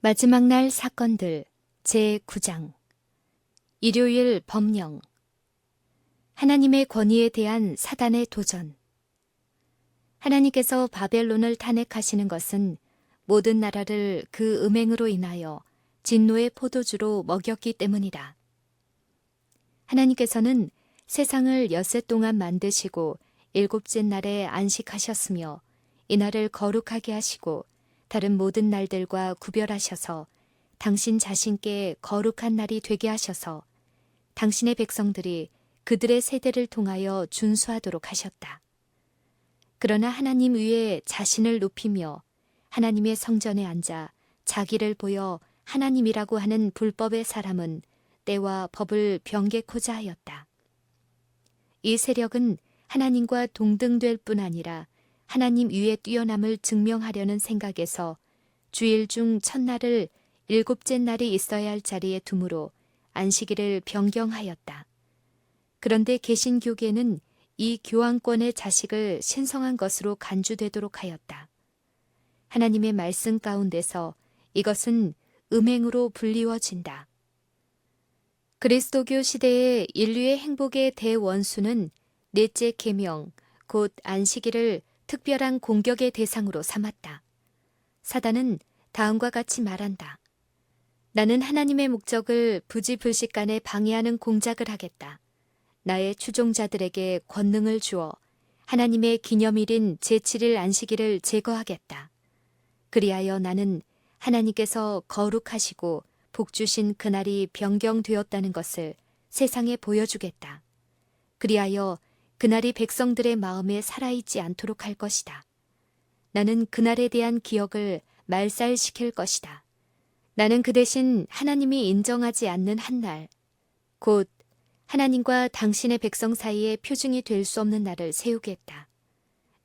마지막 날 사건들 제9장 일요일 법령 하나님의 권위에 대한 사단의 도전. 하나님께서 바벨론을 탄핵하시는 것은 모든 나라를 그 음행으로 인하여 진노의 포도주로 먹였기 때문이다. 하나님께서는 세상을 엿새 동안 만드시고 일곱째 날에 안식하셨으며 이날을 거룩하게 하시고 다른 모든 날들과 구별하셔서 당신 자신께 거룩한 날이 되게 하셔서 당신의 백성들이 그들의 세대를 통하여 준수하도록 하셨다. 그러나 하나님 위에 자신을 높이며 하나님의 성전에 앉아 자기를 보여 하나님이라고 하는 불법의 사람은 때와 법을 변개코자 하였다. 이 세력은 하나님과 동등될 뿐 아니라 하나님 위에 뛰어남을 증명하려는 생각에서 주일 중 첫날을 일곱째 날이 있어야 할 자리에 두므로 안식일을 변경하였다. 그런데 개신교계는 이 교황권의 자식을 신성한 것으로 간주되도록 하였다. 하나님의 말씀 가운데서 이것은 음행으로 불리워진다. 그리스도교 시대의 인류의 행복의 대원수는 넷째 계명, 곧 안식일을 특별한 공격의 대상으로 삼았다. 사단은 다음과 같이 말한다. 나는 하나님의 목적을 부지불식간에 방해하는 공작을 하겠다. 나의 추종자들에게 권능을 주어 하나님의 기념일인 제7일 안식일을 제거하겠다. 그리하여 나는 하나님께서 거룩하시고 복주신 그날이 변경되었다는 것을 세상에 보여주겠다. 그리하여 그날이 백성들의 마음에 살아있지 않도록 할 것이다. 나는 그날에 대한 기억을 말살시킬 것이다. 나는 그 대신 하나님이 인정하지 않는 한 날, 곧 하나님과 당신의 백성 사이에 표징이 될 수 없는 날을 세우겠다.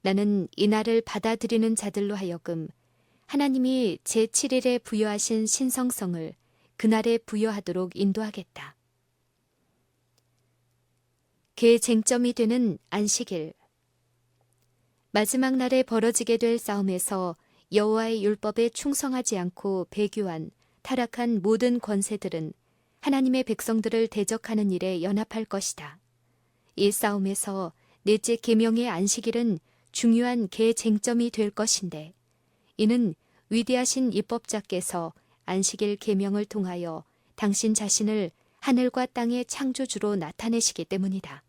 나는 이 날을 받아들이는 자들로 하여금 하나님이 제7일에 부여하신 신성성을 그날에 부여하도록 인도하겠다. 개쟁점이 되는 안식일. 마지막 날에 벌어지게 될 싸움에서 여호와의 율법에 충성하지 않고 배교한 타락한 모든 권세들은 하나님의 백성들을 대적하는 일에 연합할 것이다. 이 싸움에서 넷째 계명의 안식일은 중요한 개쟁점이 될 것인데 이는 위대하신 입법자께서 안식일 계명을 통하여 당신 자신을 하늘과 땅의 창조주로 나타내시기 때문이다.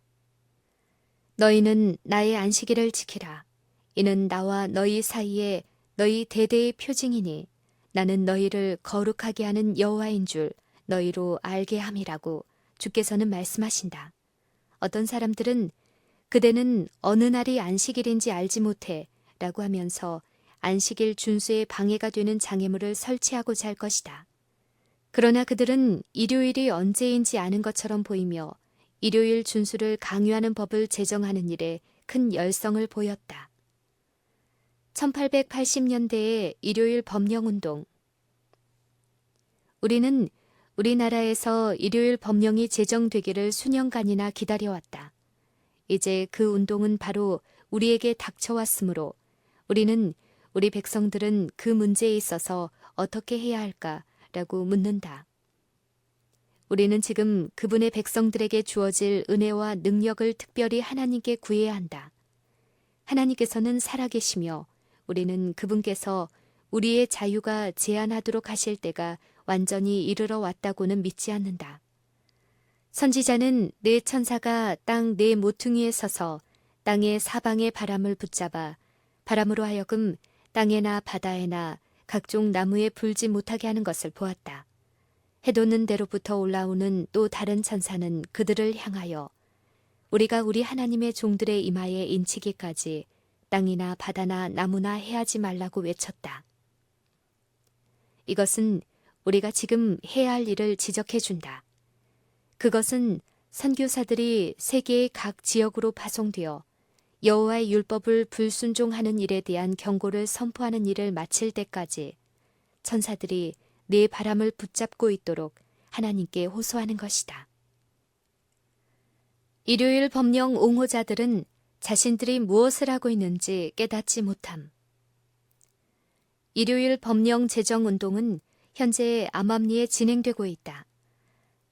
너희는 나의 안식일을 지키라. 이는 나와 너희 사이에 너희 대대의 표징이니 나는 너희를 거룩하게 하는 여호와인 줄 너희로 알게 함이라고 주께서는 말씀하신다. 어떤 사람들은 그대는 어느 날이 안식일인지 알지 못해 라고 하면서 안식일 준수에 방해가 되는 장애물을 설치하고자 할 것이다. 그러나 그들은 일요일이 언제인지 아는 것처럼 보이며 일요일 준수를 강요하는 법을 제정하는 일에 큰 열성을 보였다. 1880년대의 일요일 법령운동. 우리는 우리나라에서 일요일 법령이 제정되기를 수년간이나 기다려왔다. 이제 그 운동은 바로 우리에게 닥쳐왔으므로 우리는 우리 백성들은 그 문제에 있어서 어떻게 해야 할까라고 묻는다. 우리는 지금 그분의 백성들에게 주어질 은혜와 능력을 특별히 하나님께 구해야 한다. 하나님께서는 살아계시며 우리는 그분께서 우리의 자유가 제한하도록 하실 때가 완전히 이르러 왔다고는 믿지 않는다. 선지자는 네 천사가 땅 네 모퉁이에 서서 땅의 사방의 바람을 붙잡아 바람으로 하여금 땅에나 바다에나 각종 나무에 불지 못하게 하는 것을 보았다. 해돋는 데로부터 올라오는 또 다른 천사는 그들을 향하여 우리가 우리 하나님의 종들의 이마에 인치기까지 땅이나 바다나 나무나 해하지 말라고 외쳤다. 이것은 우리가 지금 해야 할 일을 지적해 준다. 그것은 선교사들이 세계의 각 지역으로 파송되어 여호와의 율법을 불순종하는 일에 대한 경고를 선포하는 일을 마칠 때까지 천사들이 네 바람을 붙잡고 있도록 하나님께 호소하는 것이다. 일요일 법령 옹호자들은 자신들이 무엇을 하고 있는지 깨닫지 못함. 일요일 법령 제정 운동은 현재 암암리에 진행되고 있다.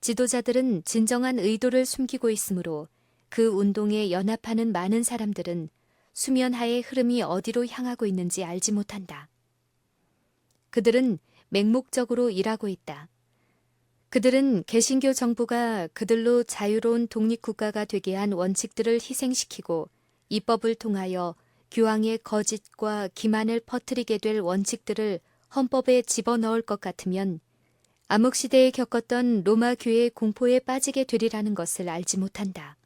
지도자들은 진정한 의도를 숨기고 있으므로 그 운동에 연합하는 많은 사람들은 수면하의 흐름이 어디로 향하고 있는지 알지 못한다. 그들은 맹목적으로 일하고 있다. 그들은 개신교 정부가 그들로 자유로운 독립국가가 되게 한 원칙들을 희생시키고 입법을 통하여 교황의 거짓과 기만을 퍼뜨리게 될 원칙들을 헌법에 집어넣을 것 같으면 암흑시대에 겪었던 로마 교회의 공포에 빠지게 되리라는 것을 알지 못한다.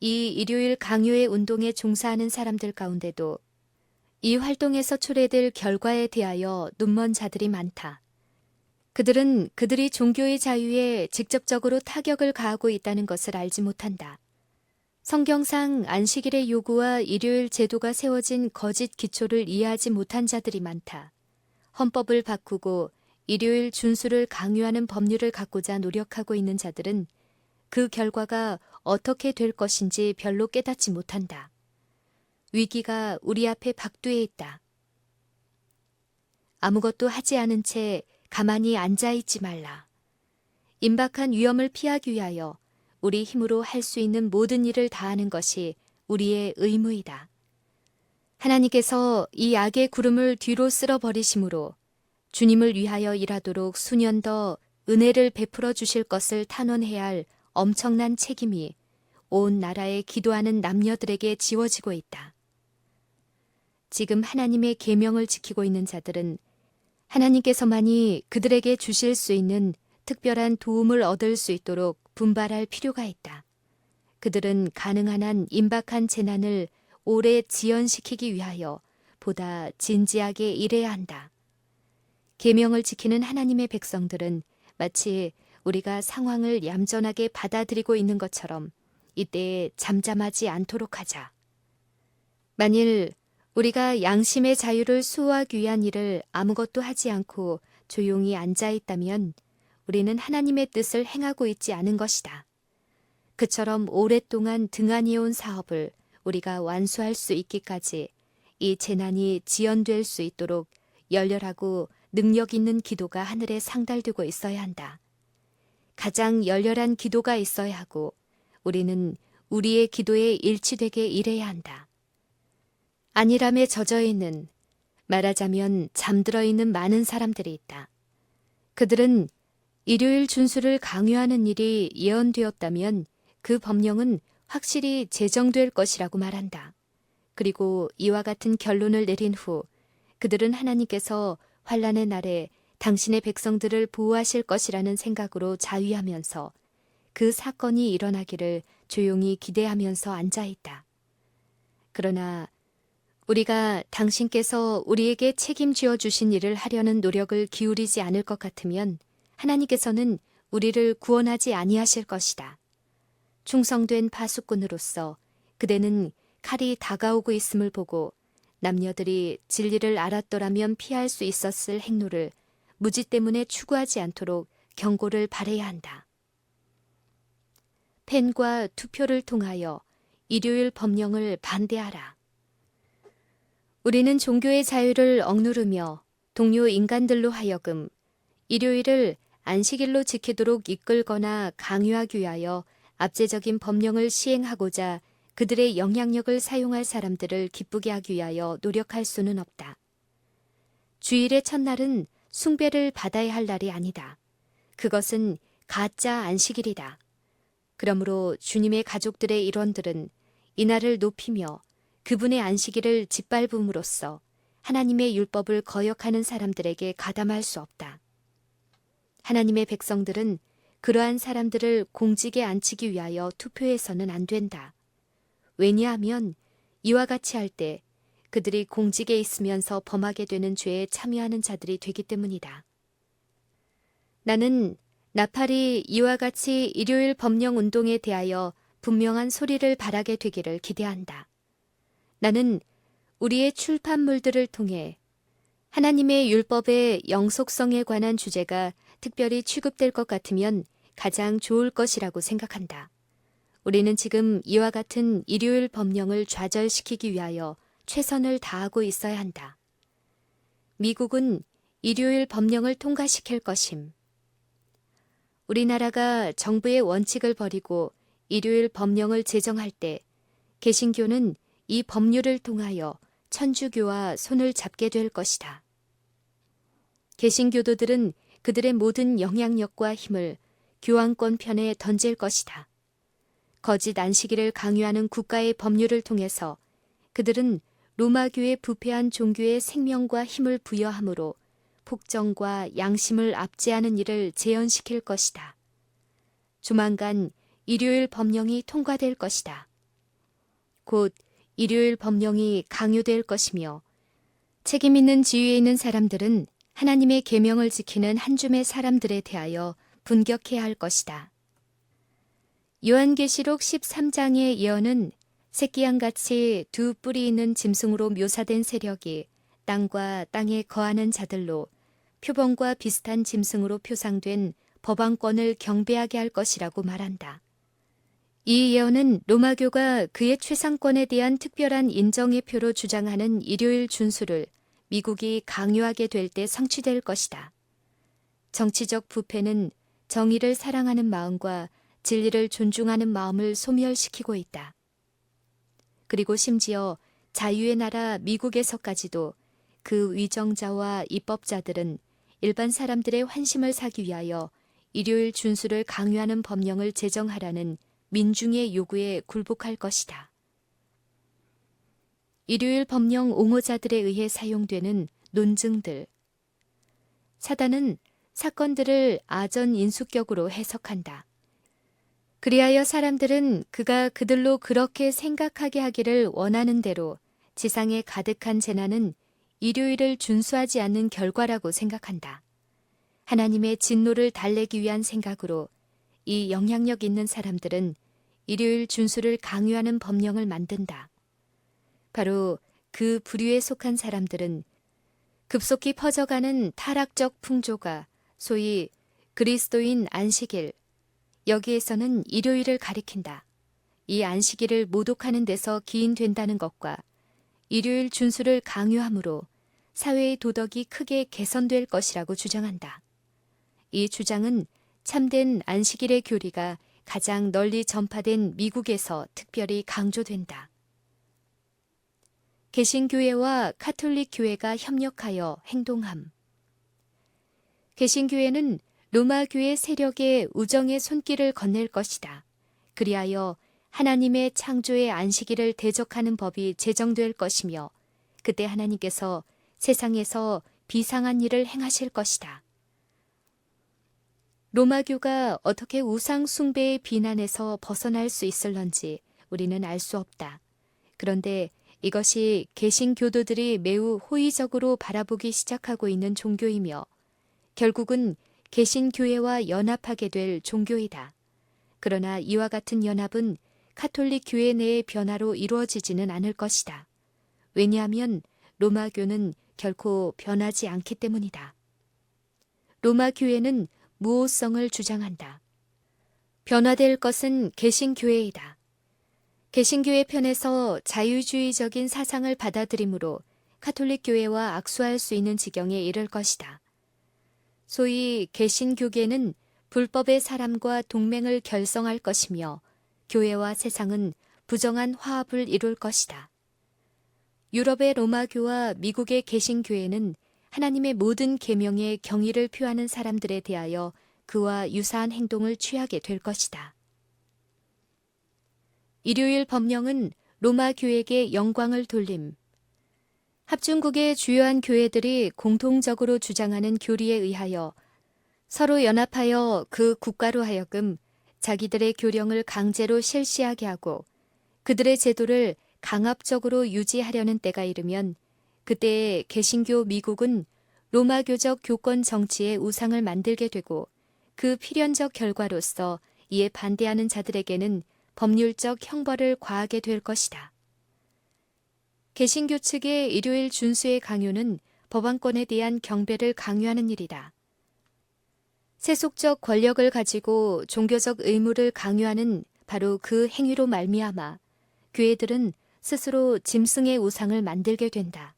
이 일요일 강요의 운동에 종사하는 사람들 가운데도 이 활동에서 초래될 결과에 대하여 눈먼 자들이 많다. 그들은 그들이 종교의 자유에 직접적으로 타격을 가하고 있다는 것을 알지 못한다. 성경상 안식일의 요구와 일요일 제도가 세워진 거짓 기초를 이해하지 못한 자들이 많다. 헌법을 바꾸고 일요일 준수를 강요하는 법률을 갖고자 노력하고 있는 자들은 그 결과가 어떻게 될 것인지 별로 깨닫지 못한다. 위기가 우리 앞에 박두에 있다. 아무것도 하지 않은 채 가만히 앉아있지 말라. 임박한 위험을 피하기 위하여 우리 힘으로 할 수 있는 모든 일을 다하는 것이 우리의 의무이다. 하나님께서 이 악의 구름을 뒤로 쓸어버리심으로 주님을 위하여 일하도록 수년 더 은혜를 베풀어 주실 것을 탄원해야 할 엄청난 책임이 온 나라에 기도하는 남녀들에게 지워지고 있다. 지금 하나님의 계명을 지키고 있는 자들은 하나님께서만이 그들에게 주실 수 있는 특별한 도움을 얻을 수 있도록 분발할 필요가 있다. 그들은 가능한 한 임박한 재난을 오래 지연시키기 위하여 보다 진지하게 일해야 한다. 계명을 지키는 하나님의 백성들은 마치 우리가 상황을 얌전하게 받아들이고 있는 것처럼 이때에 잠잠하지 않도록 하자. 만일 우리가 양심의 자유를 수호하기 위한 일을 아무것도 하지 않고 조용히 앉아 있다면 우리는 하나님의 뜻을 행하고 있지 않은 것이다. 그처럼 오랫동안 등한히온 사업을 우리가 완수할 수 있기까지 이 재난이 지연될 수 있도록 열렬하고 능력 있는 기도가 하늘에 상달되고 있어야 한다. 가장 열렬한 기도가 있어야 하고 우리는 우리의 기도에 일치되게 일해야 한다. 안일함에 젖어 있는, 말하자면 잠들어 있는 많은 사람들이 있다. 그들은 일요일 준수를 강요하는 일이 예언되었다면 그 법령은 확실히 제정될 것이라고 말한다. 그리고 이와 같은 결론을 내린 후 그들은 하나님께서 환난의 날에 당신의 백성들을 보호하실 것이라는 생각으로 자위하면서 그 사건이 일어나기를 조용히 기대하면서 앉아있다. 그러나 우리가 당신께서 우리에게 책임지어 주신 일을 하려는 노력을 기울이지 않을 것 같으면 하나님께서는 우리를 구원하지 아니하실 것이다. 충성된 파수꾼으로서 그대는 칼이 다가오고 있음을 보고 남녀들이 진리를 알았더라면 피할 수 있었을 행로를 무지 때문에 추구하지 않도록 경고를 바라야 한다. 펜과 투표를 통하여 일요일 법령을 반대하라. 우리는 종교의 자유를 억누르며 동료 인간들로 하여금 일요일을 안식일로 지키도록 이끌거나 강요하기 위하여 압제적인 법령을 시행하고자 그들의 영향력을 사용할 사람들을 기쁘게 하기 위하여 노력할 수는 없다. 주일의 첫날은 숭배를 받아야 할 날이 아니다. 그것은 가짜 안식일이다. 그러므로 주님의 가족들의 일원들은 이날을 높이며 그분의 안식일을 짓밟음으로써 하나님의 율법을 거역하는 사람들에게 가담할 수 없다. 하나님의 백성들은 그러한 사람들을 공직에 앉히기 위하여 투표해서는 안 된다. 왜냐하면 이와 같이 할 때 그들이 공직에 있으면서 범하게 되는 죄에 참여하는 자들이 되기 때문이다. 나는 나팔이 이와 같이 일요일 법령 운동에 대하여 분명한 소리를 바라게 되기를 기대한다. 나는 우리의 출판물들을 통해 하나님의 율법의 영속성에 관한 주제가 특별히 취급될 것 같으면 가장 좋을 것이라고 생각한다. 우리는 지금 이와 같은 일요일 법령을 좌절시키기 위하여 최선을 다하고 있어야 한다. 미국은 일요일 법령을 통과시킬 것임. 우리나라가 정부의 원칙을 버리고 일요일 법령을 제정할 때 개신교는 이 법률을 통하여 천주교와 손을 잡게 될 것이다. 개신교도들은 그들의 모든 영향력과 힘을 교황권 편에 던질 것이다. 거짓 안식일을 강요하는 국가의 법률을 통해서 그들은 로마교의 부패한 종교의 생명과 힘을 부여함으로 폭정과 양심을 압제하는 일을 재현시킬 것이다. 조만간 일요일 법령이 통과될 것이다. 곧 일요일 법령이 강요될 것이며 책임 있는 지위에 있는 사람들은 하나님의 계명을 지키는 한 줌의 사람들에 대하여 분격해야 할 것이다. 요한계시록 13장의 예언은 새끼양같이 두 뿔이 있는 짐승으로 묘사된 세력이 땅과 땅에 거하는 자들로 표범과 비슷한 짐승으로 표상된 법왕권을 경배하게 할 것이라고 말한다. 이 예언은 로마교가 그의 최상권에 대한 특별한 인정의 표로 주장하는 일요일 준수를 미국이 강요하게 될 때 성취될 것이다. 정치적 부패는 정의를 사랑하는 마음과 진리를 존중하는 마음을 소멸시키고 있다. 그리고 심지어 자유의 나라 미국에서까지도 그 위정자와 입법자들은 일반 사람들의 환심을 사기 위하여 일요일 준수를 강요하는 법령을 제정하라는 민중의 요구에 굴복할 것이다. 일요일 법령 옹호자들에 의해 사용되는 논증들. 사단은 사건들을 아전 인수격으로 해석한다. 그리하여 사람들은 그가 그들로 그렇게 생각하게 하기를 원하는 대로 지상에 가득한 재난은 일요일을 준수하지 않는 결과라고 생각한다. 하나님의 진노를 달래기 위한 생각으로 이 영향력 있는 사람들은 일요일 준수를 강요하는 법령을 만든다. 바로 그 부류에 속한 사람들은 급속히 퍼져가는 타락적 풍조가 소위 그리스도인 안식일, 여기에서는 일요일을 가리킨다. 이 안식일을 모독하는 데서 기인된다는 것과 일요일 준수를 강요함으로 사회의 도덕이 크게 개선될 것이라고 주장한다. 이 주장은 참된 안식일의 교리가 가장 널리 전파된 미국에서 특별히 강조된다. 개신교회와 카톨릭 교회가 협력하여 행동함. 개신교회는 로마교회 세력의 우정의 손길을 건넬 것이다. 그리하여 하나님의 창조의 안식일을 대적하는 법이 제정될 것이며 그때 하나님께서 세상에서 비상한 일을 행하실 것이다. 로마교가 어떻게 우상 숭배의 비난에서 벗어날 수 있을런지 우리는 알 수 없다. 그런데 이것이 개신교도들이 매우 호의적으로 바라보기 시작하고 있는 종교이며 결국은 개신교회와 연합하게 될 종교이다. 그러나 이와 같은 연합은 카톨릭 교회 내의 변화로 이루어지지는 않을 것이다. 왜냐하면 로마교는 결코 변하지 않기 때문이다. 로마 교회는 무호성을 주장한다. 변화될 것은 개신교회이다. 개신교회 편에서 자유주의적인 사상을 받아들이므로 카톨릭 교회와 악수할 수 있는 지경에 이를 것이다. 소위 개신교계는 불법의 사람과 동맹을 결성할 것이며 교회와 세상은 부정한 화합을 이룰 것이다. 유럽의 로마교와 미국의 개신교회는 하나님의 모든 계명에 경의를 표하는 사람들에 대하여 그와 유사한 행동을 취하게 될 것이다. 일요일 법령은 로마 교회에게 영광을 돌림. 합중국의 주요한 교회들이 공통적으로 주장하는 교리에 의하여 서로 연합하여 그 국가로 하여금 자기들의 교령을 강제로 실시하게 하고 그들의 제도를 강압적으로 유지하려는 때가 이르면 그때에 개신교 미국은 로마교적 교권 정치의 우상을 만들게 되고 그 필연적 결과로서 이에 반대하는 자들에게는 법률적 형벌을 과하게 될 것이다. 개신교 측의 일요일 준수의 강요는 법왕권에 대한 경배를 강요하는 일이다. 세속적 권력을 가지고 종교적 의무를 강요하는 바로 그 행위로 말미암아 교회들은 스스로 짐승의 우상을 만들게 된다.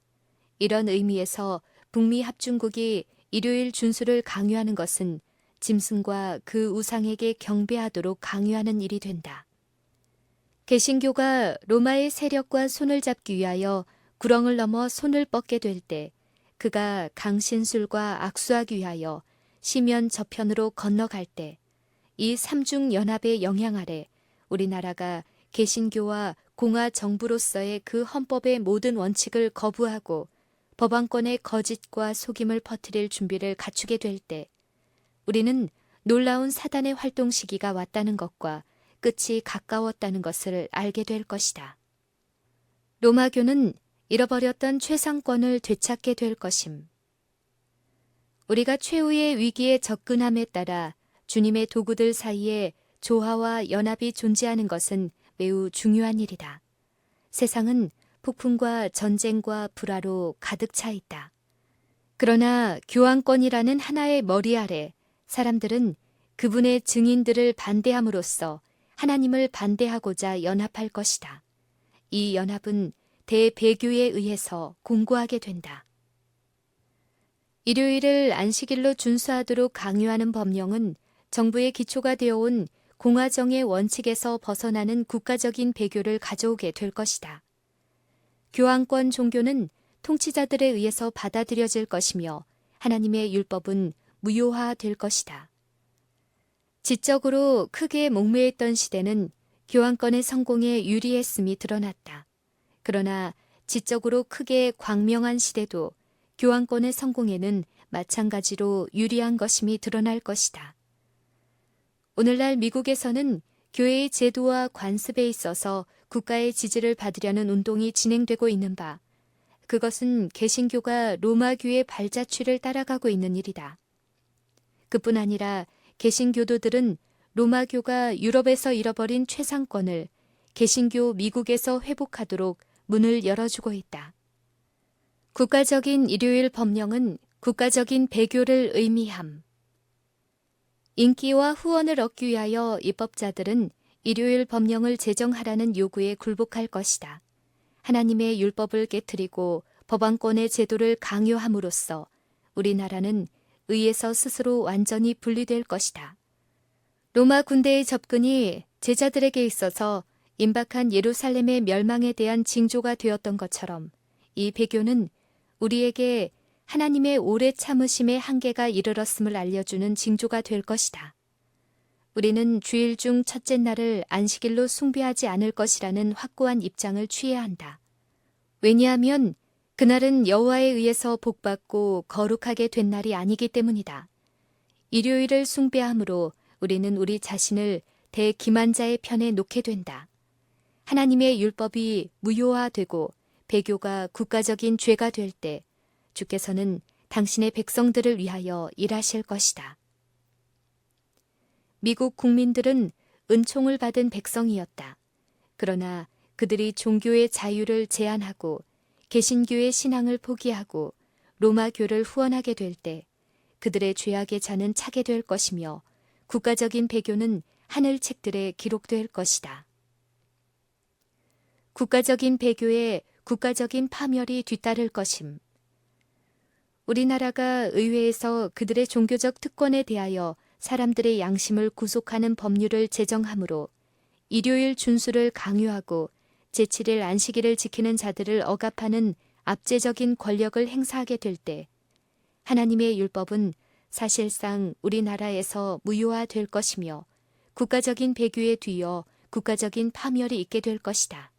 이런 의미에서 북미 합중국이 일요일 준수를 강요하는 것은 짐승과 그 우상에게 경배하도록 강요하는 일이 된다. 개신교가 로마의 세력과 손을 잡기 위하여 구렁을 넘어 손을 뻗게 될 때 그가 강신술과 악수하기 위하여 시면 저편으로 건너갈 때 이 삼중 연합의 영향 아래 우리나라가 개신교와 공화 정부로서의 그 헌법의 모든 원칙을 거부하고 법안권의 거짓과 속임을 퍼뜨릴 준비를 갖추게 될 때 우리는 놀라운 사단의 활동 시기가 왔다는 것과 끝이 가까웠다는 것을 알게 될 것이다. 로마교는 잃어버렸던 최상권을 되찾게 될 것임. 우리가 최후의 위기에 접근함에 따라 주님의 도구들 사이에 조화와 연합이 존재하는 것은 매우 중요한 일이다. 세상은 폭풍과 전쟁과 불화로 가득 차 있다. 그러나 교황권이라는 하나의 머리 아래 사람들은 그분의 증인들을 반대함으로써 하나님을 반대하고자 연합할 것이다. 이 연합은 대배교에 의해서 공고하게 된다. 일요일을 안식일로 준수하도록 강요하는 법령은 정부의 기초가 되어온 공화정의 원칙에서 벗어나는 국가적인 배교를 가져오게 될 것이다. 교황권 종교는 통치자들에 의해서 받아들여질 것이며 하나님의 율법은 무효화될 것이다. 지적으로 크게 목매했던 시대는 교황권의 성공에 유리했음이 드러났다. 그러나 지적으로 크게 광명한 시대도 교황권의 성공에는 마찬가지로 유리한 것임이 드러날 것이다. 오늘날 미국에서는 교회의 제도와 관습에 있어서 국가의 지지를 받으려는 운동이 진행되고 있는 바, 그것은 개신교가 로마교의 발자취를 따라가고 있는 일이다. 그뿐 아니라 개신교도들은 로마교가 유럽에서 잃어버린 최상권을 개신교 미국에서 회복하도록 문을 열어주고 있다. 국가적인 일요일 법령은 국가적인 배교를 의미함. 인기와 후원을 얻기 위하여 입법자들은 일요일 법령을 제정하라는 요구에 굴복할 것이다. 하나님의 율법을 깨트리고 법안권의 제도를 강요함으로써 우리나라는 의에서 스스로 완전히 분리될 것이다. 로마 군대의 접근이 제자들에게 있어서 임박한 예루살렘의 멸망에 대한 징조가 되었던 것처럼 이 배교는 우리에게 하나님의 오래 참으심의 한계가 이르렀음을 알려주는 징조가 될 것이다. 우리는 주일 중 첫째 날을 안식일로 숭배하지 않을 것이라는 확고한 입장을 취해야 한다. 왜냐하면 그날은 여호와에 의해서 복받고 거룩하게 된 날이 아니기 때문이다. 일요일을 숭배함으로 우리는 우리 자신을 대기만자의 편에 놓게 된다. 하나님의 율법이 무효화되고 배교가 국가적인 죄가 될 때 주께서는 당신의 백성들을 위하여 일하실 것이다. 미국 국민들은 은총을 받은 백성이었다. 그러나 그들이 종교의 자유를 제한하고 개신교의 신앙을 포기하고 로마교를 후원하게 될 때 그들의 죄악의 잔은 차게 될 것이며 국가적인 배교는 하늘 책들에 기록될 것이다. 국가적인 배교에 국가적인 파멸이 뒤따를 것임. 우리나라가 의회에서 그들의 종교적 특권에 대하여 사람들의 양심을 구속하는 법률을 제정함으로 일요일 준수를 강요하고 제7일 안식일을 지키는 자들을 억압하는 압제적인 권력을 행사하게 될 때 하나님의 율법은 사실상 우리나라에서 무효화될 것이며 국가적인 배교에 뒤이어 국가적인 파멸이 있게 될 것이다.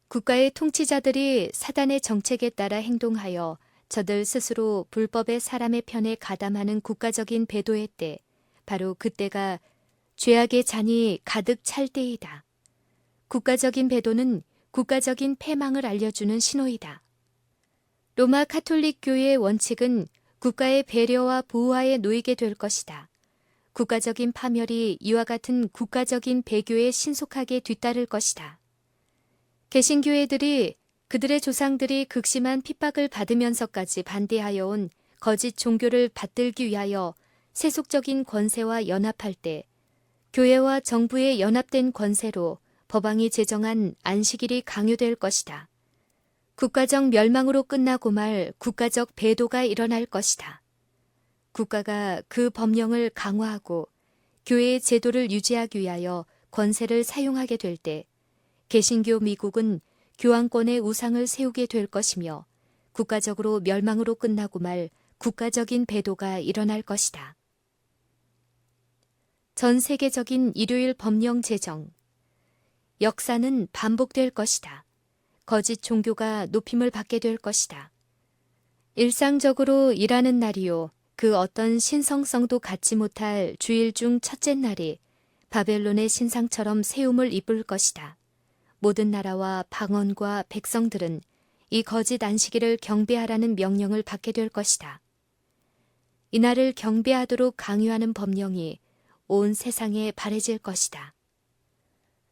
국가의 통치자들이 사단의 정책에 따라 행동하여 저들 스스로 불법의 사람의 편에 가담하는 국가적인 배도의 때, 바로 그때가 죄악의 잔이 가득 찰 때이다. 국가적인 배도는 국가적인 패망을 알려주는 신호이다. 로마 카톨릭 교회의 원칙은 국가의 배려와 보호하에 놓이게 될 것이다. 국가적인 파멸이 이와 같은 국가적인 배교에 신속하게 뒤따를 것이다. 개신교회들이 그들의 조상들이 극심한 핍박을 받으면서까지 반대하여 온 거짓 종교를 받들기 위하여 세속적인 권세와 연합할 때 교회와 정부의 연합된 권세로 법왕이 제정한 안식일이 강요될 것이다. 국가적 멸망으로 끝나고 말 국가적 배도가 일어날 것이다. 국가가 그 법령을 강화하고 교회의 제도를 유지하기 위하여 권세를 사용하게 될 때 개신교 미국은 교황권의 우상을 세우게 될 것이며 국가적으로 멸망으로 끝나고 말 국가적인 배도가 일어날 것이다. 전 세계적인 일요일 법령 제정. 역사는 반복될 것이다. 거짓 종교가 높임을 받게 될 것이다. 일상적으로 일하는 날이요. 그 어떤 신성성도 갖지 못할 주일 중 첫째 날이 바벨론의 신상처럼 세움을 입을 것이다. 모든 나라와 방언과 백성들은 이 거짓 안식일을 경배하라는 명령을 받게 될 것이다. 이날을 경배하도록 강요하는 법령이 온 세상에 바래질 것이다.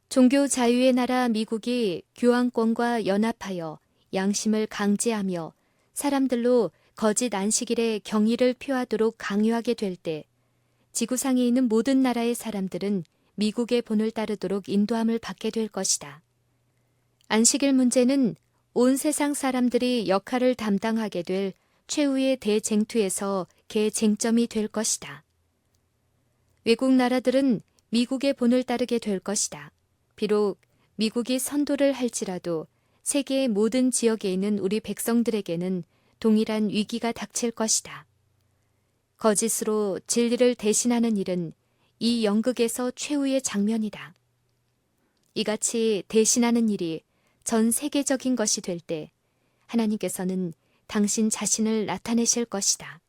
종교 자유의 나라 미국이 교황권과 연합하여 양심을 강제하며 사람들로 거짓 안식일의 경의를 표하도록 강요하게 될 때 지구상에 있는 모든 나라의 사람들은 미국의 본을 따르도록 인도함을 받게 될 것이다. 안식일 문제는 온 세상 사람들이 역할을 담당하게 될 최후의 대쟁투에서 개쟁점이 될 것이다. 외국 나라들은 미국의 본을 따르게 될 것이다. 비록 미국이 선도를 할지라도 세계의 모든 지역에 있는 우리 백성들에게는 동일한 위기가 닥칠 것이다. 거짓으로 진리를 대신하는 일은 이 연극에서 최후의 장면이다. 이같이 대신하는 일이 전 세계적인 것이 될 때 하나님께서는 당신 자신을 나타내실 것이다.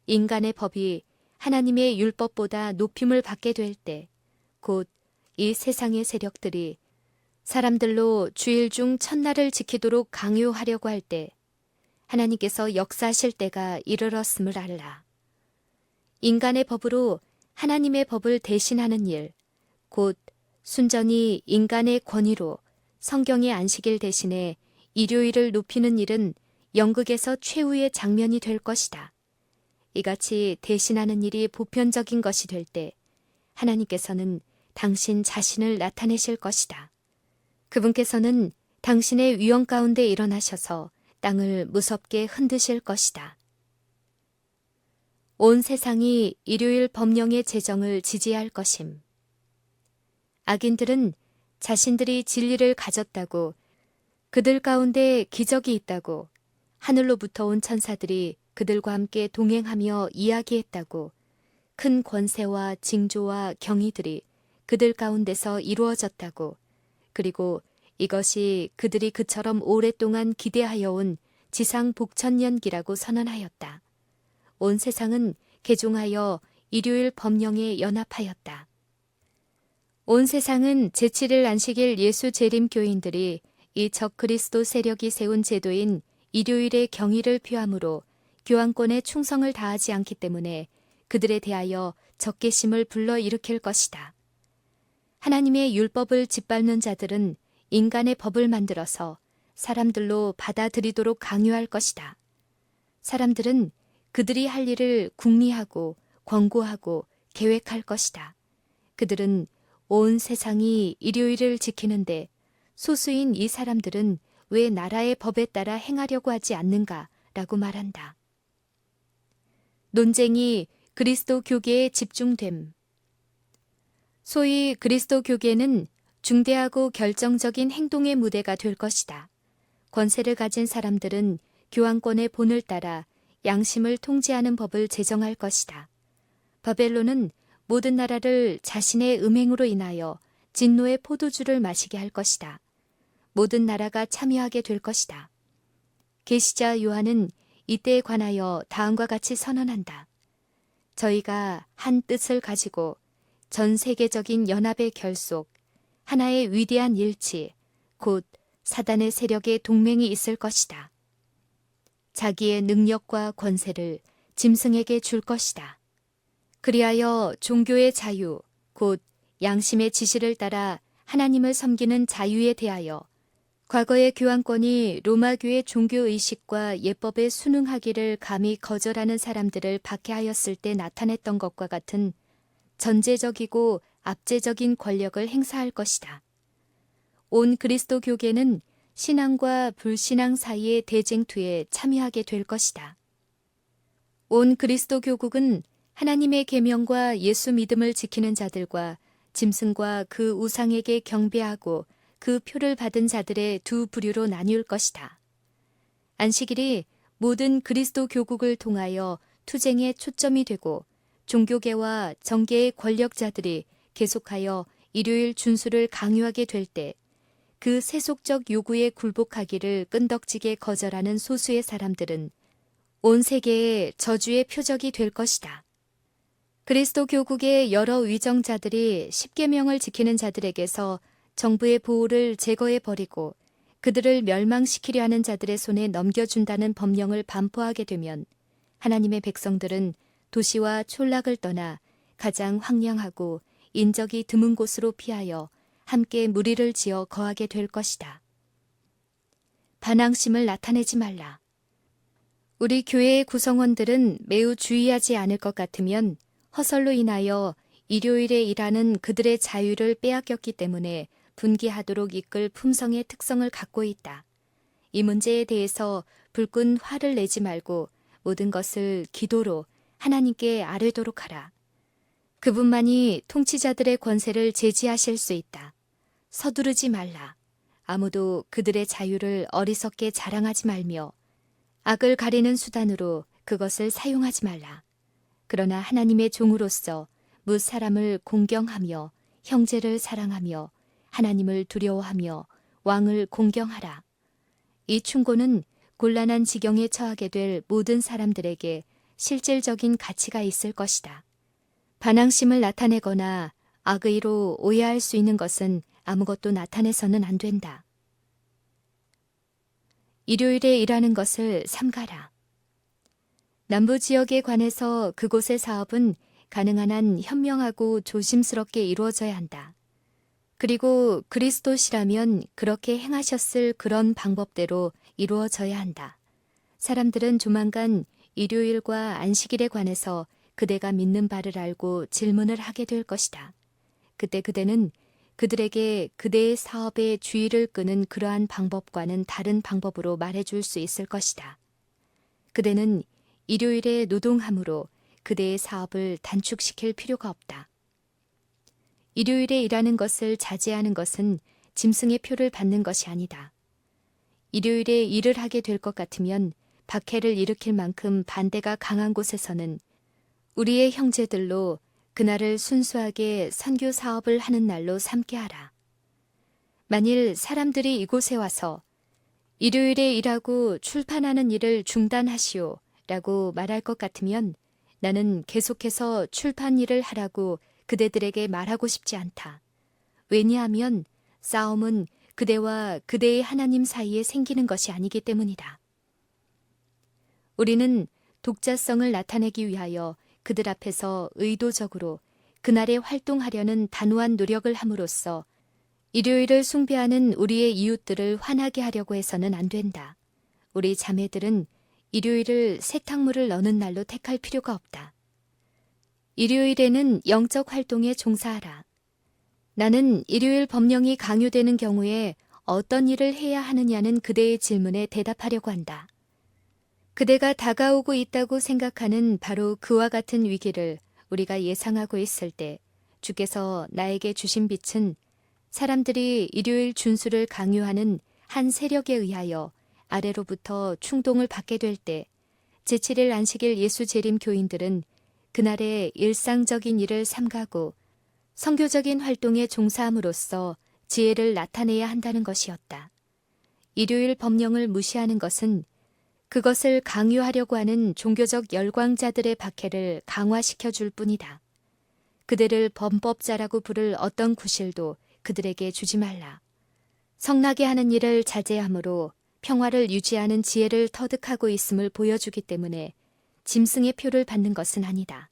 인간의 법이 하나님의 율법보다 높임을 받게 될 때 곧 이 세상의 세력들이 사람들로 주일 중 첫날을 지키도록 강요하려고 할 때 하나님께서 역사하실 때가 이르렀음을 알라. 인간의 법으로 하나님의 법을 대신하는 일, 곧 순전히 인간의 권위로 성경의 안식일 대신에 일요일을 높이는 일은 연극에서 최후의 장면이 될 것이다. 이같이 대신하는 일이 보편적인 것이 될 때 하나님께서는 당신 자신을 나타내실 것이다. 그분께서는 당신의 위험 가운데 일어나셔서 땅을 무섭게 흔드실 것이다. 온 세상이 일요일 법령의 제정을 지지할 것임. 악인들은 자신들이 진리를 가졌다고, 그들 가운데 기적이 있다고, 하늘로부터 온 천사들이 그들과 함께 동행하며 이야기했다고, 큰 권세와 징조와 경이들이 그들 가운데서 이루어졌다고, 그리고 이것이 그들이 그처럼 오랫동안 기대하여 온 지상 복천년기라고 선언하였다. 온 세상은 개종하여 일요일 법령에 연합하였다. 온 세상은 제7일 안식일 예수 재림 교인들이 이 적그리스도 세력이 세운 제도인 일요일의 경의를 표함으로 교황권에 충성을 다하지 않기 때문에 그들에 대하여 적개심을 불러일으킬 것이다. 하나님의 율법을 짓밟는 자들은 인간의 법을 만들어서 사람들로 받아들이도록 강요할 것이다. 사람들은 그들이 할 일을 궁리하고 권고하고 계획할 것이다. 그들은 온 세상이 일요일을 지키는데 소수인 이 사람들은 왜 나라의 법에 따라 행하려고 하지 않는가라고 말한다. 논쟁이 그리스도 교계에 집중됨. 소위 그리스도 교계는 중대하고 결정적인 행동의 무대가 될 것이다. 권세를 가진 사람들은 교황권의 본을 따라 양심을 통제하는 법을 제정할 것이다. 바벨론은 모든 나라를 자신의 음행으로 인하여 진노의 포도주를 마시게 할 것이다. 모든 나라가 참여하게 될 것이다. 계시자 요한은 이때에 관하여 다음과 같이 선언한다. 저희가 한 뜻을 가지고 전 세계적인 연합의 결속, 하나의 위대한 일치, 곧 사단의 세력의 동맹이 있을 것이다. 자기의 능력과 권세를 짐승에게 줄 것이다. 그리하여 종교의 자유, 곧 양심의 지시를 따라 하나님을 섬기는 자유에 대하여 과거의 교황권이 로마교의 종교의식과 예법에 순응하기를 감히 거절하는 사람들을 박해하였을 때 나타냈던 것과 같은 전제적이고 압제적인 권력을 행사할 것이다. 온 그리스도 교계는 신앙과 불신앙 사이의 대쟁투에 참여하게 될 것이다. 온 그리스도 교국은 하나님의 계명과 예수 믿음을 지키는 자들과 짐승과 그 우상에게 경배하고 그 표를 받은 자들의 두 부류로 나뉠 것이다. 안식일이 모든 그리스도 교국을 통하여 투쟁의 초점이 되고 종교계와 정계의 권력자들이 계속하여 일요일 준수를 강요하게 될 때 그 세속적 요구에 굴복하기를 끈덕지게 거절하는 소수의 사람들은 온 세계의 저주의 표적이 될 것이다. 그리스도 교국의 여러 위정자들이 십계명을 지키는 자들에게서 정부의 보호를 제거해버리고 그들을 멸망시키려 하는 자들의 손에 넘겨준다는 법령을 반포하게 되면 하나님의 백성들은 도시와 촌락을 떠나 가장 황량하고 인적이 드문 곳으로 피하여 함께 무리를 지어 거하게 될 것이다. 반항심을 나타내지 말라. 우리 교회의 구성원들은 매우 주의하지 않을 것 같으면 허설로 인하여 일요일에 일하는 그들의 자유를 빼앗겼기 때문에 분기하도록 이끌 품성의 특성을 갖고 있다. 이 문제에 대해서 불끈 화를 내지 말고 모든 것을 기도로 하나님께 아뢰도록 하라. 그분만이 통치자들의 권세를 제지하실 수 있다. 서두르지 말라. 아무도 그들의 자유를 어리석게 자랑하지 말며 악을 가리는 수단으로 그것을 사용하지 말라. 그러나 하나님의 종으로서 뭇 사람을 공경하며 형제를 사랑하며 하나님을 두려워하며 왕을 공경하라. 이 충고는 곤란한 지경에 처하게 될 모든 사람들에게 실질적인 가치가 있을 것이다. 반항심을 나타내거나 악의로 오해할 수 있는 것은 아무것도 나타내서는 안 된다. 일요일에 일하는 것을 삼가라. 남부 지역에 관해서 그곳의 사업은 가능한 한 현명하고 조심스럽게 이루어져야 한다. 그리고 그리스도시라면 그렇게 행하셨을 그런 방법대로 이루어져야 한다. 사람들은 조만간 일요일과 안식일에 관해서 그대가 믿는 바를 알고 질문을 하게 될 것이다. 그때 그대는 그들에게 그대의 사업의 주의를 끄는 그러한 방법과는 다른 방법으로 말해줄 수 있을 것이다. 그대는 일요일에 노동함으로 그대의 사업을 단축시킬 필요가 없다. 일요일에 일하는 것을 자제하는 것은 짐승의 표를 받는 것이 아니다. 일요일에 일을 하게 될 것 같으면 박해를 일으킬 만큼 반대가 강한 곳에서는 우리의 형제들로 그날을 순수하게 선교 사업을 하는 날로 삼게 하라. 만일 사람들이 이곳에 와서 일요일에 일하고 출판하는 일을 중단하시오 라고 말할 것 같으면 나는 계속해서 출판 일을 하라고 그대들에게 말하고 싶지 않다. 왜냐하면 싸움은 그대와 그대의 하나님 사이에 생기는 것이 아니기 때문이다. 우리는 독자성을 나타내기 위하여 그들 앞에서 의도적으로 그날에 활동하려는 단호한 노력을 함으로써 일요일을 숭배하는 우리의 이웃들을 화나게 하려고 해서는 안 된다. 우리 자매들은 일요일을 세탁물을 넣는 날로 택할 필요가 없다. 일요일에는 영적 활동에 종사하라. 나는 일요일 법령이 강요되는 경우에 어떤 일을 해야 하느냐는 그대의 질문에 대답하려고 한다. 그대가 다가오고 있다고 생각하는 바로 그와 같은 위기를 우리가 예상하고 있을 때 주께서 나에게 주신 빛은 사람들이 일요일 준수를 강요하는 한 세력에 의하여 아래로부터 충동을 받게 될 때 제7일 안식일 예수 재림 교인들은 그날의 일상적인 일을 삼가고 선교적인 활동에 종사함으로써 지혜를 나타내야 한다는 것이었다. 일요일 법령을 무시하는 것은 그것을 강요하려고 하는 종교적 열광자들의 박해를 강화시켜 줄 뿐이다. 그들을 범법자라고 부를 어떤 구실도 그들에게 주지 말라. 성나게 하는 일을 자제함으로 평화를 유지하는 지혜를 터득하고 있음을 보여주기 때문에 짐승의 표를 받는 것은 아니다.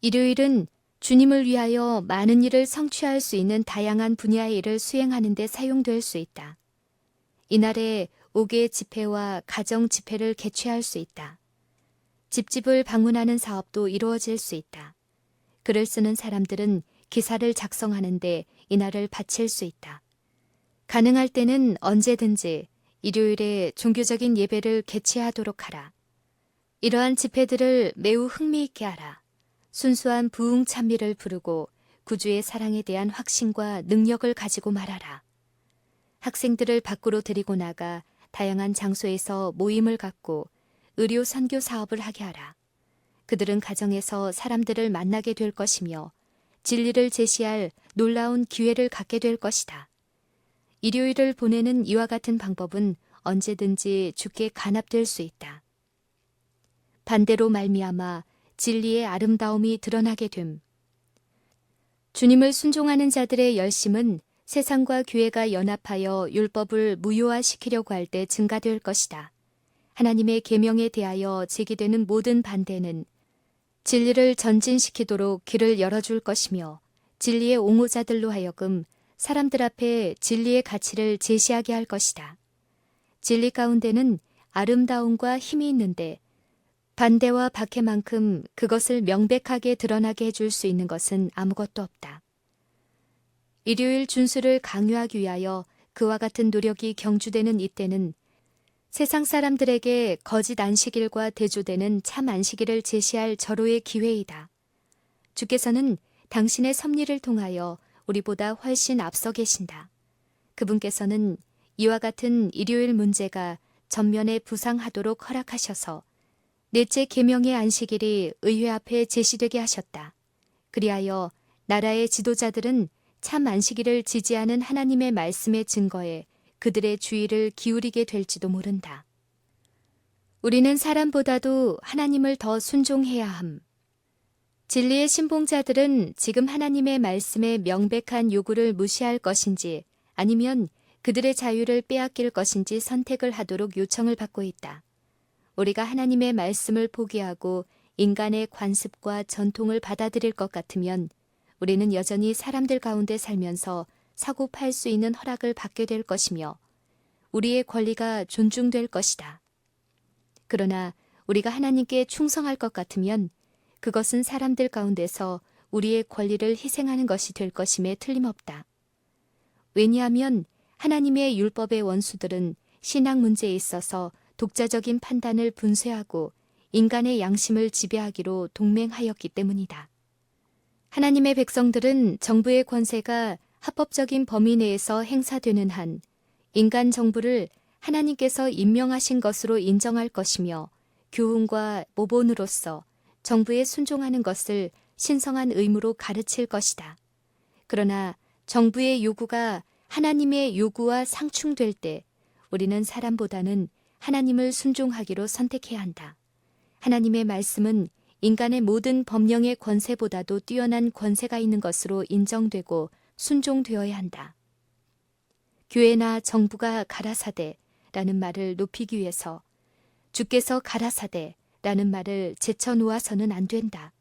일요일은 주님을 위하여 많은 일을 성취할 수 있는 다양한 분야의 일을 수행하는 데 사용될 수 있다. 이날에 5개 집회와 가정 집회를 개최할 수 있다. 집집을 방문하는 사업도 이루어질 수 있다. 글을 쓰는 사람들은 기사를 작성하는데 이날을 바칠 수 있다. 가능할 때는 언제든지 일요일에 종교적인 예배를 개최하도록 하라. 이러한 집회들을 매우 흥미있게 하라. 순수한 부흥 찬미를 부르고 구주의 사랑에 대한 확신과 능력을 가지고 말하라. 학생들을 밖으로 데리고 나가 다양한 장소에서 모임을 갖고 의료 선교 사업을 하게 하라. 그들은 가정에서 사람들을 만나게 될 것이며 진리를 제시할 놀라운 기회를 갖게 될 것이다. 일요일을 보내는 이와 같은 방법은 언제든지 주께 간합될 수 있다. 반대로 말미암아 진리의 아름다움이 드러나게 됨. 주님을 순종하는 자들의 열심은 세상과 교회가 연합하여 율법을 무효화시키려고 할 때 증가될 것이다. 하나님의 계명에 대하여 제기되는 모든 반대는 진리를 전진시키도록 길을 열어줄 것이며 진리의 옹호자들로 하여금 사람들 앞에 진리의 가치를 제시하게 할 것이다. 진리 가운데는 아름다움과 힘이 있는데 반대와 박해만큼 그것을 명백하게 드러나게 해줄 수 있는 것은 아무것도 없다. 일요일 준수를 강요하기 위하여 그와 같은 노력이 경주되는 이때는 세상 사람들에게 거짓 안식일과 대조되는 참 안식일을 제시할 절호의 기회이다. 주께서는 당신의 섭리를 통하여 우리보다 훨씬 앞서 계신다. 그분께서는 이와 같은 일요일 문제가 전면에 부상하도록 허락하셔서 넷째 계명의 안식일이 의회 앞에 제시되게 하셨다. 그리하여 나라의 지도자들은 참 안식일을 지지하는 하나님의 말씀의 증거에 그들의 주의를 기울이게 될지도 모른다. 우리는 사람보다도 하나님을 더 순종해야 함. 진리의 신봉자들은 지금 하나님의 말씀의 명백한 요구를 무시할 것인지 아니면 그들의 자유를 빼앗길 것인지 선택을 하도록 요청을 받고 있다. 우리가 하나님의 말씀을 포기하고 인간의 관습과 전통을 받아들일 것 같으면 우리는 여전히 사람들 가운데 살면서 사고 팔 수 있는 허락을 받게 될 것이며 우리의 권리가 존중될 것이다. 그러나 우리가 하나님께 충성할 것 같으면 그것은 사람들 가운데서 우리의 권리를 희생하는 것이 될 것임에 틀림없다. 왜냐하면 하나님의 율법의 원수들은 신앙 문제에 있어서 독자적인 판단을 분쇄하고 인간의 양심을 지배하기로 동맹하였기 때문이다. 하나님의 백성들은 정부의 권세가 합법적인 범위 내에서 행사되는 한 인간 정부를 하나님께서 임명하신 것으로 인정할 것이며 교훈과 모본으로서 정부에 순종하는 것을 신성한 의무로 가르칠 것이다. 그러나 정부의 요구가 하나님의 요구와 상충될 때 우리는 사람보다는 하나님을 순종하기로 선택해야 한다. 하나님의 말씀은 인간의 모든 법령의 권세보다도 뛰어난 권세가 있는 것으로 인정되고 순종되어야 한다. 교회나 정부가 가라사대라는 말을 높이기 위해서 주께서 가라사대라는 말을 제쳐놓아서는 안 된다.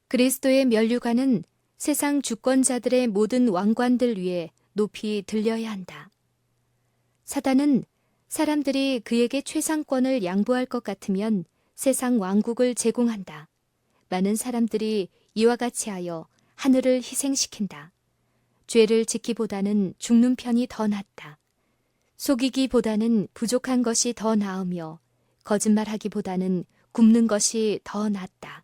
그리스도의 면류관은 세상 주권자들의 모든 왕관들 위에 높이 들려야 한다. 사단은 사람들이 그에게 최상권을 양보할 것 같으면 세상 왕국을 제공한다. 많은 사람들이 이와 같이 하여 하늘을 희생시킨다. 죄를 짓기보다는 죽는 편이 더 낫다. 속이기보다는 부족한 것이 더 나으며 거짓말하기보다는 굽는 것이 더 낫다.